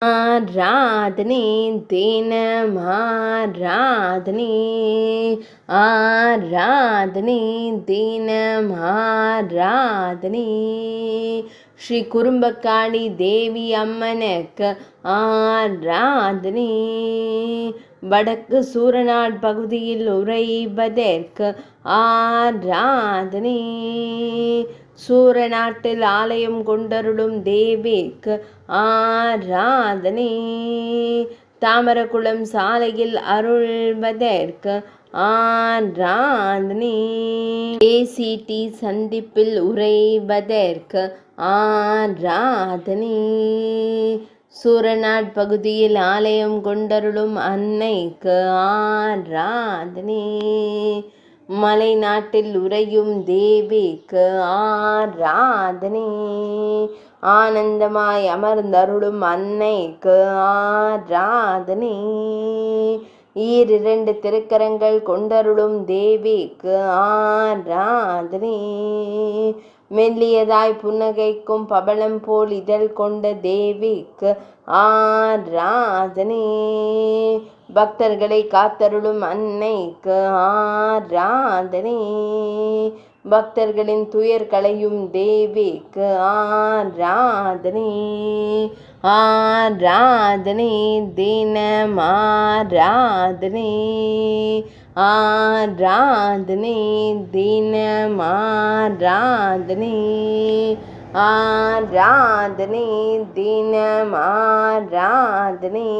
ஆராதனை தினம் ஆராதனை ஆராதனை தினம் ஆராதனை ஸ்ரீ குறும்பக்காளி தேவி அம்மனுக்கு ஆராதனை வடக்கு சூரநாட் பகுதியில் உறைவதற்கு ஆராதனை சூரநாட்டில் ஆலயம் கொண்டருளும் தேவிக்கு ஆராதனை தாமரகுளம் சாலையில் அருள்வதற்கு ஆராதனை ஏசிடி சந்திப்பில் உறைவதற்கு ஆராதனை சூரநாட் பகுதியில் ஆலயம் கொண்டருளும் அன்னைக்கு ஆராதனை மலை நாட்டில் உறையும் தேவிக்கு ஆராதனை ஆனந்தமாய் அமர்ந்தருளும் அன்னைக்கு ஆராதனை ஈரிரண்டு திருக்கரங்கள் கொண்டருளும் தேவிக்கு ஆராதனை மெல்லியதாய் புன்னகைக்கும் பவளம் போல் இதழ் கொண்ட தேவிக்கு ஆராதனை பக்தர்களை காத்தருளும் அன்னைக்கு ஆராதனை பக்தர்களின் துயர் களையும் தேவிக்கு ஆராதனை ஆராதனை தினம் ஆராதனை ஆராதனை தினம் ஆராதனை ஆராதனை தினம் ஆராதனை